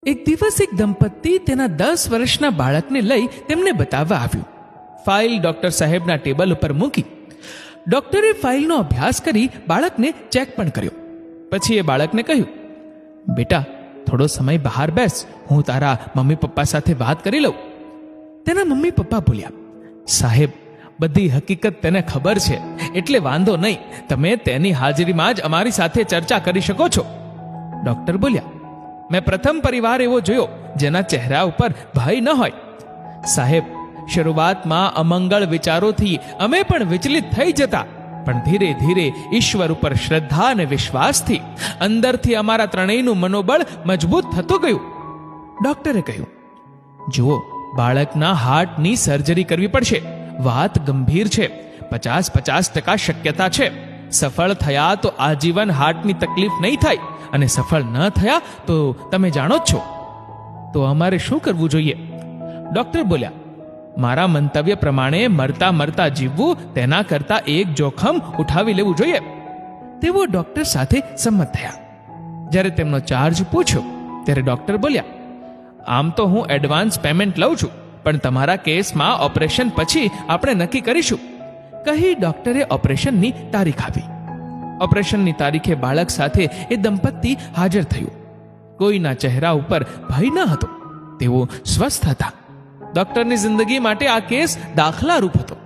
એક દિવસ એક દંપતી તેના 10 વર્ષના બાળકને લઈ તેમને બતાવવા આવ્યું. ફાઇલ ડોક્ટર સાહેબના ટેબલ ઉપર મૂકી. ડોક્ટરે ફાઇલનો અભ્યાસ કરી બાળકને ચેક પણ કર્યો. પછી એ બાળકને કહ્યું, બેટા, થોડો સમય બહાર બેસ, હું તારા મમ્મી પપ્પા સાથે વાત કરી લઉં. તેના મમ્મી પપ્પા બોલ્યા, સાહેબ, બધી હકીકત તેને ખબર છે, એટલે વાંધો નહીં, તમે તેની હાજરીમાં જ અમારી સાથે ચર્ચા કરી શકો છો. ડોક્ટર બોલ્યા, મેં પ્રથમ પરિવાર એવો જોયો જેના ચહેરા ઉપર ભય ન હોય. સાહેબ, શરૂઆતમાં અમંગળ વિચારોથી અમે પણ વિચલિત થઈ જતા, પણ ધીરે ધીરે ઈશ્વર ઉપર શ્રદ્ધા અને વિશ્વાસથી અંદરથી અમારા ત્રણેયનું મનોબળ મજબૂત થતું ગયું. ડોક્ટરે કહ્યું, જુઓ, બાળકના હાર્ટની સર્જરી કરવી પડશે. વાત ગંભીર છે. 50% શક્યતા છે. સફળ થયા તો આજીવન હાર્ટની તકલીફ નહીં થાય, અને સફળ ન થયા તો તમે જાણો જ છો. તો અમારે શું કરવું જોઈએ? ડોક્ટર બોલ્યા, મારા મંતવ્ય પ્રમાણે મરતા મરતા જીવવું તેના કરતા એક જોખમ ઉઠાવી લેવું જોઈએ. તેઓ ડોક્ટર સાથે સંમત થયા. જ્યારે તેમનો ચાર્જ પૂછ્યો ત્યારે ડોક્ટર બોલ્યા, આમ તો હું એડવાન્સ પેમેન્ટ લઉં છું, પણ તમારા કેસમાં ઓપરેશન પછી આપણે નક્કી કરીશું. કહી ડોક્ટરે ઓપરેશનની તારીખ આપી. ઓપરેશનની તારીખે બાળક સાથે એ દંપતી હાજર થયું. કોઈના ચહેરા ઉપર ભય ન હતો. તેઓ સ્વસ્થ હતા. ડોક્ટરની જિંદગી માટે આ કેસ દાખલારૂપ હતો.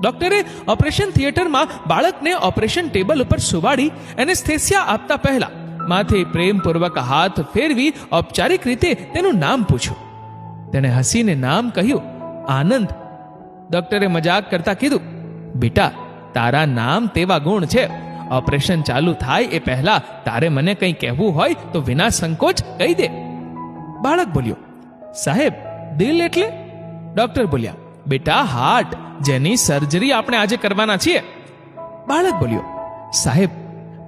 ડોક્ટરે ઓપરેશન થિયેટરમાં બાળકને ઓપરેશન ટેબલ ઉપર સુવાડી એનેસ્થેસિયા આપતા પહેલા માથે પ્રેમપૂર્વક હાથ ફેરવી ઔપચારિક રીતે તેનું નામ પૂછ્યું. તેણે હસીને નામ કહ્યું, આનંદ. ડોક્ટરે મજાક કરતા કીધું, બેટા, તારા નામ તેવા ગુણ છે. ઓપરેશન ચાલુ થાય એ પહેલા તારે મને કંઈ કહેવું હોય તો વિના સંકોચ કહી દે. બાળક બોલ્યો, સાહેબ, દિલ એટલે? ડોક્ટર બોલ્યા, બેટા, હાર્ટ, જેની સર્જરી આપણે આજે કરવાના છીએ. બાળક બોલ્યો, સાહેબ,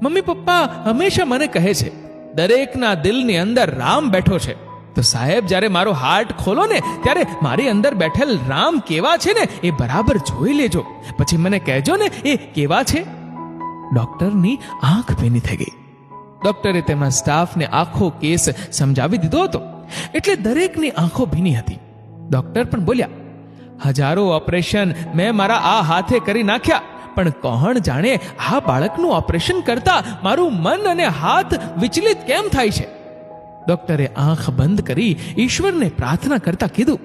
મમ્મી પપ્પા હંમેશા મને કહે છે દરેકના દિલની અંદર રામ બેઠો છે. તો સાહેબ, જ્યારે મારો હાર્ટ ખોલો ને ત્યારે મારી અંદર બેઠેલ રામ કેવા છે ને એ બરાબર જોઈ લેજો, પછી મને કહેજો ને એ કેવા છે. ડોક્ટરની આંખ ભીની થઈ ગઈ. ડોક્ટરે તેમના સ્ટાફને આખો કેસ સમજાવી દીધો હતો, એટલે દરેકની આંખો ભીની હતી. ડોક્ટર પણ બોલ્યા, હજારો ઓપરેશન મેં મારા આ હાથે કરી નાખ્યા, પણ કોણ જાણે આ બાળકનું ઓપરેશન કરતા મારું મન અને હાથ વિચલિત કેમ થાય છે. ડોક્ટરે આંખ બંધ કરી ઈશ્વરને પ્રાર્થના કરતા કીધું,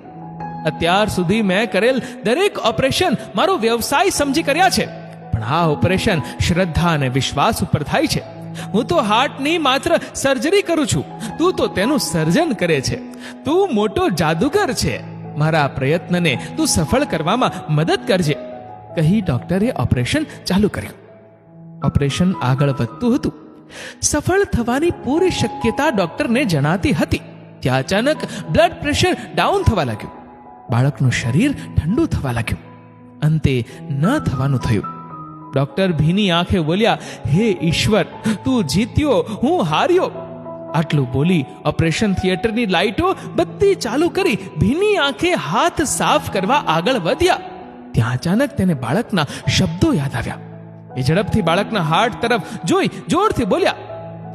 અત્યાર સુધી મેં કરેલ દરેક ઓપરેશન મારો વ્યવસાય સમજી કર્યા છે, પણ આ ઓપરેશન શ્રદ્ધા અને વિશ્વાસ ઉપર થાય છે. હું તો હાર્ટની માત્ર સર્જરી કરું છું, તું તો તેનું સર્જન કરે છે. તું મોટો જાદુગર છે. મારા પ્રયત્નને તું સફળ કરવામાં મદદ કરજે. કહી ડોક્ટરે ઓપરેશન ચાલુ કર્યું. ઓપરેશન આગળ વધતું હતું. સફળ થવાની પૂરી શક્યતા ડોક્ટરને જણાતી હતી. ત્યાં અચાનક બ્લડ પ્રેશર ડાઉન થવા લાગ્યું. બાળકનું શરીર ઠંડુ થવા લાગ્યું. અંતે ન થવાનું થયું. ડોક્ટર ભીની આંખે બોલ્યા, હે ઈશ્વર, તું જીત્યો, હું હાર્યો. આટલું બોલી ઓપરેશન થિયેટરની લાઇટો બધી ચાલુ કરી ભીની આંખે હાથ સાફ કરવા આગળ વધ્યા. ત્યાં અચાનક તેને બાળકના શબ્દો યાદ આવ્યા. એ ઝડપથી બાળકના હાર્ટ તરફ જોઈ જોરથી બોલ્યા,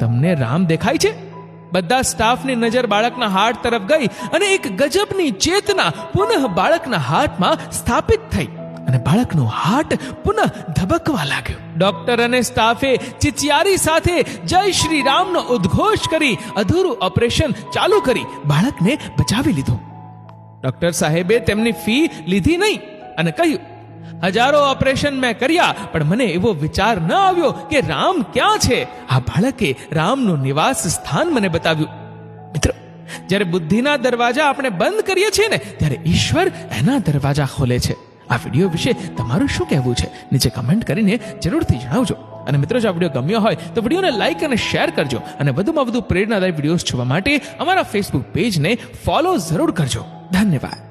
તમને રામ દેખાય છે? બધા સ્ટાફની નજર બાળકના હાર્ટ તરફ ગઈ અને એક ગજબની ચેતના પુનઃ બાળકના હાર્ટમાં સ્થાપિત થઈ અને બાળકનું હાર્ટ પુનઃ ધબકવા લાગ્યું. ડોક્ટર અને સ્ટાફે ચિચિયારી સાથે જય શ્રી રામનો ઉદ્ઘોષ કરી અધૂરું ઓપરેશન ચાલુ કરી બાળકને બચાવી લીધું. ડોક્ટર સાહેબે તેમની ફી લીધી નહીં અને કહ્યું, હજારો ઓપરેશન મેં કર્યા, પણ મને એવો વિચાર ન આવ્યો કે રામ ક્યાં છે. આ બાળકે રામનું નિવાસ સ્થાન મને બતાવ્યું. મિત્રો, જ્યારે બુદ્ધિના દરવાજા આપણે બંધ કરીએ છીએ ને, ત્યારે ઈશ્વર એના દરવાજા ખોલે છે. આ વિડીયો વિશે તમારું શું કહેવું છે? નીચે કમેન્ટ કરીને જરૂરથી જણાવજો. અને મિત્રો, જો આ વિડીયો ગમ્યો હોય તો વિડીયોને લાઈક અને શેર કરજો, અને વધુમાં વધુ પ્રેરણાદાયી વિડીયોઝ જોવા માટે અમારા ફેસબુક પેજને ફોલો જરૂર કરજો. ધન્યવાદ.